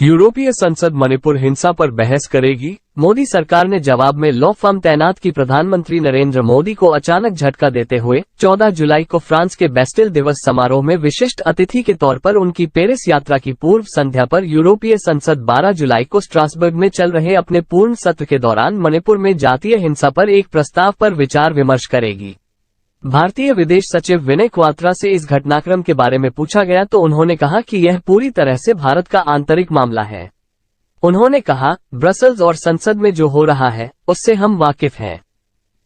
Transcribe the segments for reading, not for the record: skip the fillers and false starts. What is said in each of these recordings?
यूरोपीय संसद मणिपुर हिंसा पर बहस करेगी। मोदी सरकार ने जवाब में लॉ फर्म तैनात की। प्रधानमंत्री नरेंद्र मोदी को अचानक झटका देते हुए 14 जुलाई को फ्रांस के बेस्टिल दिवस समारोह में विशिष्ट अतिथि के तौर पर उनकी पेरिस यात्रा की पूर्व संध्या पर यूरोपीय संसद 12 जुलाई को स्ट्रासबर्ग में चल रहे अपने पूर्ण सत्र के दौरान मणिपुर में जातीय हिंसा पर एक प्रस्ताव पर विचार विमर्श करेगी। भारतीय विदेश सचिव विनय क्वात्रा से इस घटनाक्रम के बारे में पूछा गया तो उन्होंने कहा कि यह पूरी तरह से भारत का आंतरिक मामला है। उन्होंने कहा, ब्रसल्स और संसद में जो हो रहा है उससे हम वाकिफ हैं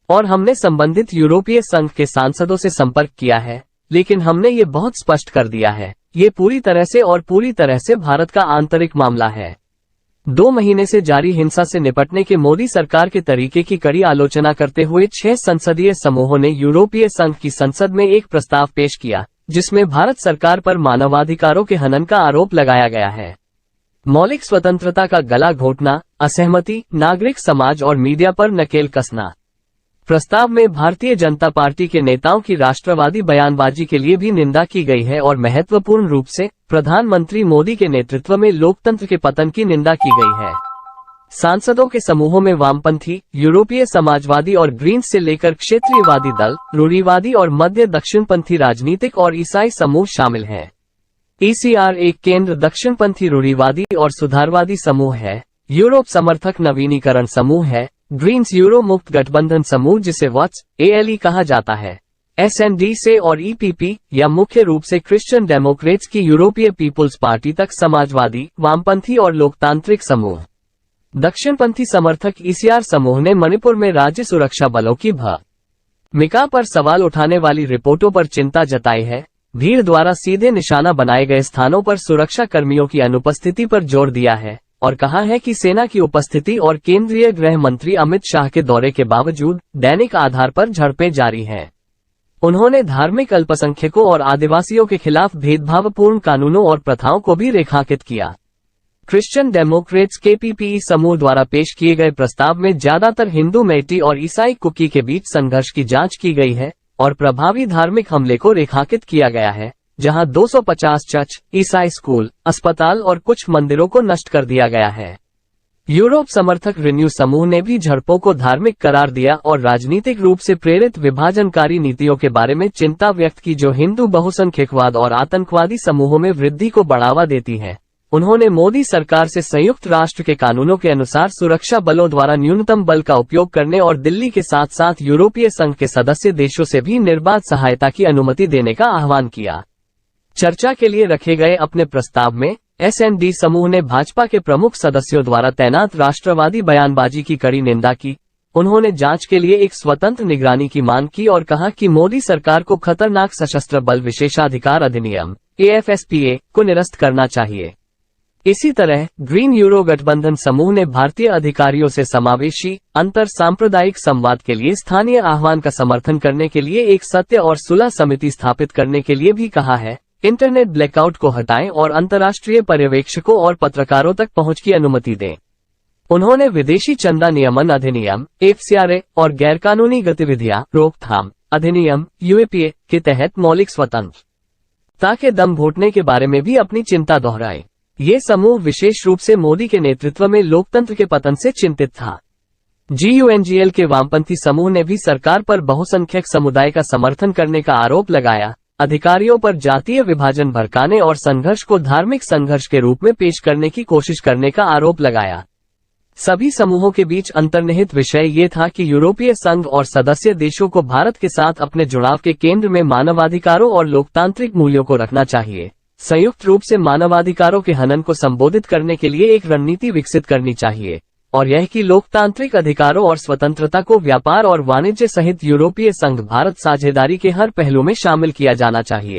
और हमने संबंधित यूरोपीय संघ के सांसदों से संपर्क किया है, लेकिन हमने ये बहुत स्पष्ट कर दिया है, ये पूरी तरह से भारत का आंतरिक मामला है। 2 महीने से जारी हिंसा से निपटने के मोदी सरकार के तरीके की कड़ी आलोचना करते हुए 6 संसदीय समूहों ने यूरोपीय संघ की संसद में एक प्रस्ताव पेश किया, जिसमें भारत सरकार पर मानवाधिकारों के हनन का आरोप लगाया गया है। मौलिक स्वतंत्रता का गला घोंटना, असहमति, नागरिक समाज और मीडिया पर नकेल कसना। प्रस्ताव में भारतीय जनता पार्टी के नेताओं की राष्ट्रवादी बयानबाजी के लिए भी निंदा की गई है और महत्वपूर्ण रूप से प्रधानमंत्री मोदी के नेतृत्व में लोकतंत्र के पतन की निंदा की गई है। सांसदों के समूहों में वामपंथी, यूरोपीय समाजवादी और ग्रीन्स से लेकर क्षेत्रीयवादी दल, रूढ़िवादी और मध्य दक्षिणपंथी राजनीतिक और ईसाई समूह शामिल हैं। ECR एक केंद्र दक्षिणपंथी रूढ़िवादी और सुधारवादी समूह है। यूरोप समर्थक नवीनीकरण समूह है। ग्रीन्स यूरो मुक्त गठबंधन समूह, जिसे वॉट्स ALE कहा जाता है। SND से और EPP या मुख्य रूप से क्रिश्चियन डेमोक्रेट्स की यूरोपीय पीपुल्स पार्टी तक समाजवादी, वामपंथी और लोकतांत्रिक समूह। दक्षिणपंथी समर्थक ECR समूह ने मणिपुर में राज्य सुरक्षा बलों की भूमिका पर सवाल उठाने वाली रिपोर्टों पर चिंता जताई है। भीड़ द्वारा सीधे निशाना बनाए गए स्थानों पर सुरक्षा कर्मियों की अनुपस्थिति पर जोर दिया है और कहा है कि सेना की उपस्थिति और केंद्रीय गृह मंत्री अमित शाह के दौरे के बावजूद दैनिक आधार पर झड़पें जारी हैं। उन्होंने धार्मिक अल्पसंख्यकों और आदिवासियों के खिलाफ भेदभावपूर्ण कानूनों और प्रथाओं को भी रेखांकित किया। क्रिश्चियन डेमोक्रेट्स KPPE समूह द्वारा पेश किए गए प्रस्ताव में ज्यादातर हिंदू मेइटी और ईसाई कुकी के बीच संघर्ष की जांच की गई है और प्रभावी धार्मिक हमले को रेखांकित किया गया है, जहां 250 चर्च, ईसाई स्कूल, अस्पताल और कुछ मंदिरों को नष्ट कर दिया गया है। यूरोप समर्थक रिन्यू समूह ने भी झड़पों को धार्मिक करार दिया और राजनीतिक रूप से प्रेरित विभाजनकारी नीतियों के बारे में चिंता व्यक्त की, जो हिंदू बहुसंख्यकवाद और आतंकवादी समूहों में वृद्धि को बढ़ावा देती है। उन्होंने मोदी सरकार से संयुक्त राष्ट्र के कानूनों के अनुसार सुरक्षा बलों द्वारा न्यूनतम बल का उपयोग करने और दिल्ली के साथ साथ यूरोपीय संघ के सदस्य देशों से भी निर्बाध सहायता की अनुमति देने का आह्वान किया। चर्चा के लिए रखे गए अपने प्रस्ताव में SND समूह ने भाजपा के प्रमुख सदस्यों द्वारा तैनात राष्ट्रवादी बयानबाजी की कड़ी निंदा की। उन्होंने जांच के लिए एक स्वतंत्र निगरानी की मांग की और कहा कि मोदी सरकार को खतरनाक सशस्त्र बल विशेषाधिकार अधिनियम AFSPA को निरस्त करना चाहिए। इसी तरह ग्रीन यूरो गठबंधन समूह ने भारतीय अधिकारियों से समावेशी अंतर सांप्रदायिक संवाद के लिए स्थानीय आह्वान का समर्थन करने के लिए एक सत्य और सुलह समिति स्थापित करने के लिए भी कहा है। इंटरनेट ब्लैकआउट को हटाएं और अंतर्राष्ट्रीय पर्यवेक्षकों और पत्रकारों तक पहुंच की अनुमति दें। उन्होंने विदेशी चंदा नियमन अधिनियम FCRA और गैरकानूनी गतिविधियां रोकथाम अधिनियम UAPA के तहत मौलिक स्वतंत्रता के दम घोटने के बारे में भी अपनी चिंता दोहराई। ये समूह विशेष रूप से मोदी के नेतृत्व में लोकतंत्र के पतन से चिंतित था। GUNGL के वामपंथी समूह ने भी सरकार पर बहुसंख्यक समुदाय का समर्थन करने का आरोप लगाया, अधिकारियों पर जातीय विभाजन भड़काने और संघर्ष को धार्मिक संघर्ष के रूप में पेश करने की कोशिश करने का आरोप लगाया। सभी समूहों के बीच अंतर्निहित विषय ये था कि यूरोपीय संघ और सदस्य देशों को भारत के साथ अपने जुड़ाव के केंद्र में मानवाधिकारों और लोकतांत्रिक मूल्यों को रखना चाहिए। संयुक्त रूप से मानवाधिकारों के हनन को संबोधित करने के लिए एक रणनीति विकसित करनी चाहिए और यह कि लोकतांत्रिक अधिकारों और स्वतंत्रता को व्यापार और वाणिज्य सहित यूरोपीय संघ भारत साझेदारी के हर पहलू में शामिल किया जाना चाहिए।